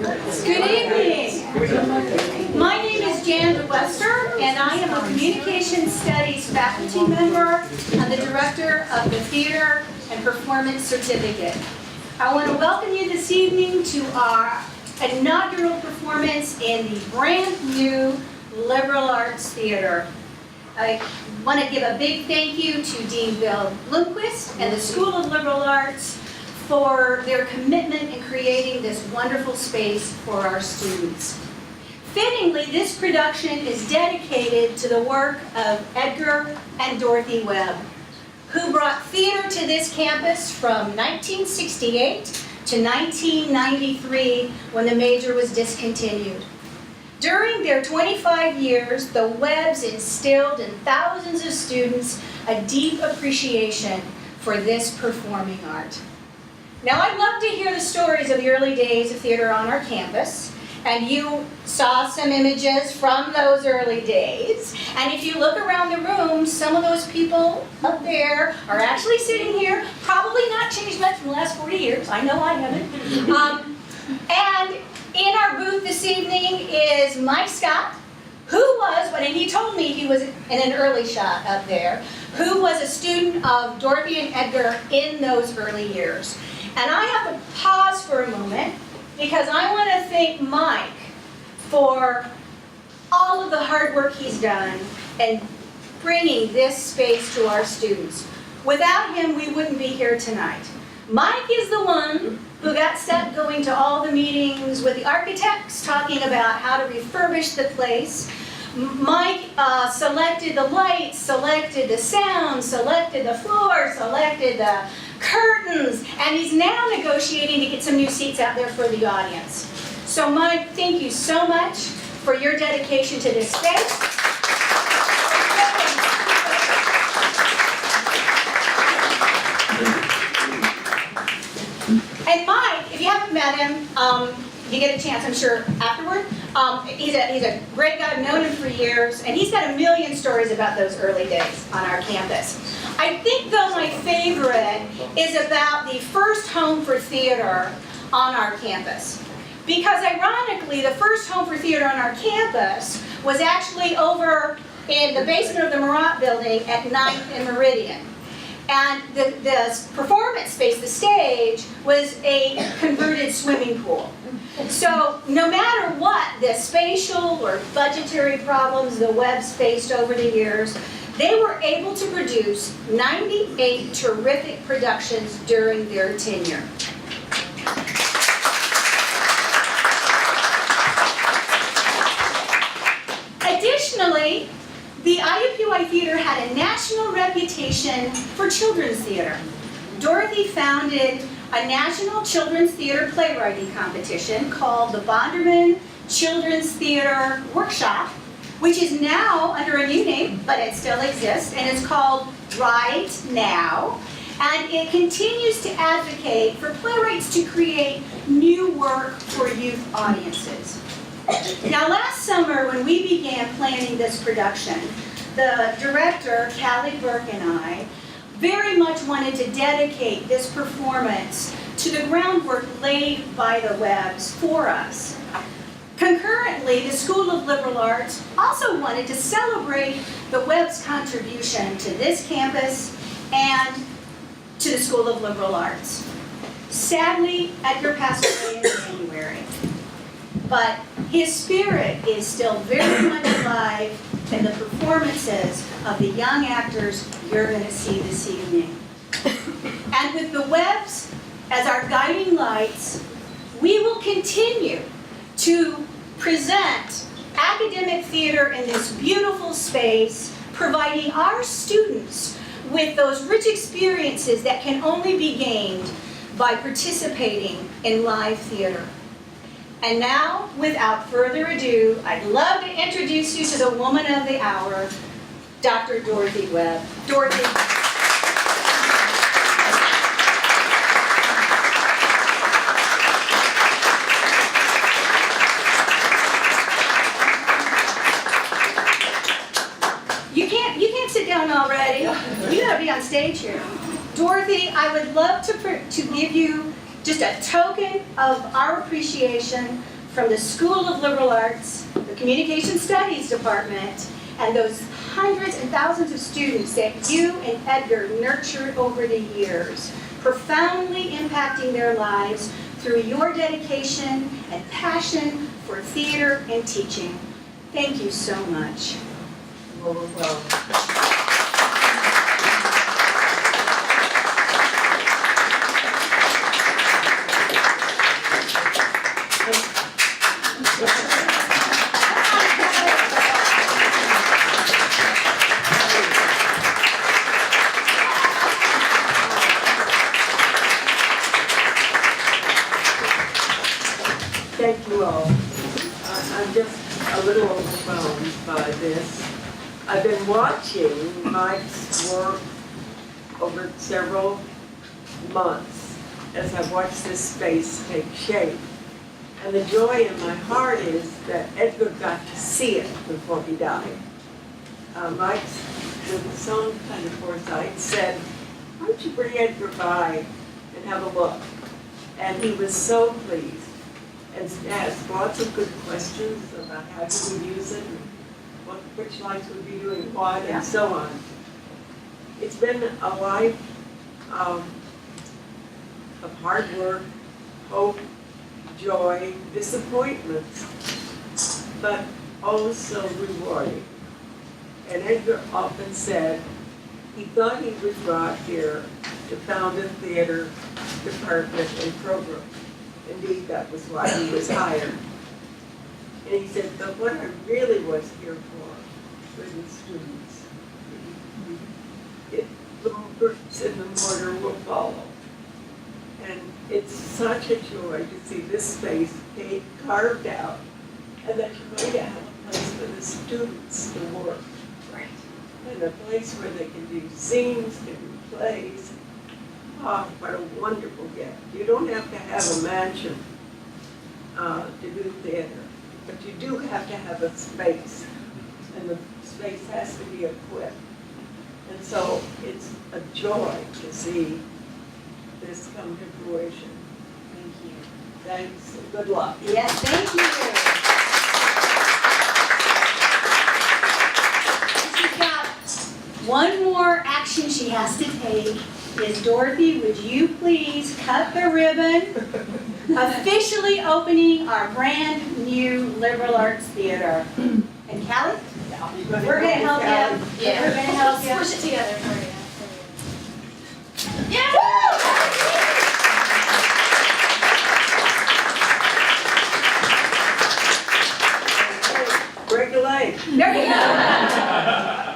Good evening. My name is Jan Wester, and I am a Communication Studies faculty member and the director of the Theater and Performance Certificate. I want to welcome you this evening to our inaugural performance in the brand new Liberal Arts Theater. I want to give a big thank you to Dean Bill Bloomquist and the School of Liberal Arts for their commitment in creating this wonderful space for our students. Fittingly, this production is dedicated to the work of Edgar and Dorothy Webb, who brought theater to this campus from 1968 to 1993 when the major was discontinued. During their 25 years, the Webbs instilled in thousands of students a deep appreciation for this performing art. Now, I'd love to hear the stories of the early days of theater on our campus, and you saw some images from those early days. And if you look around the room, some of those people up there are actually sitting here, probably not changed much in the last 40 years. I know I haven't. And in our booth this evening is Mike Scott, who was, and he told me he was in an early shot up there, who was a student of Dorothy and Edgar in those early years. And I have to pause for a moment because I want to thank Mike for all of the hard work he's done in bringing this space to our students. Without him, we wouldn't be here tonight. Mike is the one who got stuck going to all the meetings with the architects, talking about how to refurbish the place. Mike selected the lights, selected the sound, selected the floor, selected the curtains, and he's now negotiating to get some new seats out there for the audience. So Mike, thank you so much for your dedication to this space. And Mike, if you haven't met him, you get a chance, I'm sure, afterward. He's a great guy. I've known him for years, and he's got a million stories about those early days on our campus. I think, though, my favorite is about the first home for theater on our campus. Because, ironically, the first home for theater on our campus was actually over in the basement of the Murat building at 9th and Meridian. And the performance space, the stage, was a converted swimming pool. So no matter what the spatial or budgetary problems the Webbs faced over the years, they were able to produce 98 terrific productions during their tenure. Additionally, the IUPUI Theater had a national reputation for children's theater. Dorothy founded a national children's theater playwriting competition called the Bonderman Children's Theater Workshop, which is now under a new name, but it still exists, and it's called Right Now. And it continues to advocate for playwrights to create new work for youth audiences. Now, last summer, when we began planning this production, the director, Callie Burke, and I very much wanted to dedicate this performance to the groundwork laid by the Webbs for us. Concurrently, the School of Liberal Arts also wanted to celebrate the Webbs' contribution to this campus and to the School of Liberal Arts. Sadly, Edgar passed away in January, but his spirit is still very much alive in the performances of the young actors you're going to see this evening. And with the Webbs as our guiding lights, we will continue to present academic theater in this beautiful space, providing our students with those rich experiences that can only be gained by participating in live theater. And now, without further ado, I'd love to introduce you to the woman of the hour, Dr. Dorothy Webb. Dorothy. You can't sit down already. You gotta be on stage here. Dorothy, I would love to give you just a token of our appreciation from the School of Liberal Arts, the Communication Studies Department, and those hundreds and thousands of students that you and Edgar nurtured over the years, profoundly impacting their lives through your dedication and passion for theater and teaching. Thank you so much. Well. Thank you all. I'm just a little overwhelmed by this. I've been watching Mike's work over several months as I've watched this space take shape. And the joy in my heart is that Edgar got to see it before he died. Mike's, with his own kind of foresight, said, "Why don't you bring Edgar by and have a look?" And he was so pleased and asked lots of good questions about how he would use it and which lights would be doing what and so on. It's been a life of hard work, hope, joy, disappointments, but also rewarding. And Edgar often said he thought he was brought here to found a theater department and program. Indeed, that was why he was hired. And he said, but what I really was here for were the students. The bricks in the mortar will follow. And it's such a joy to see this space carved out and that you're going to have a place for the students to work. Right. And a place where they can do scenes, can do plays. Oh, what a wonderful gift. You don't have to have a mansion to do theater, but you do have to have a space, and the space has to be equipped. And so it's a joy to see this come to fruition. Thank you. Thanks, and good luck. Yes, thank you. She's got one more action she has to take. Is Dorothy, would you please cut the ribbon, officially opening our brand new liberal arts theater. And Callie, we're going to help you. Yeah. We're going to help you. Push it together for you. Yeah! Break a leg. There you go.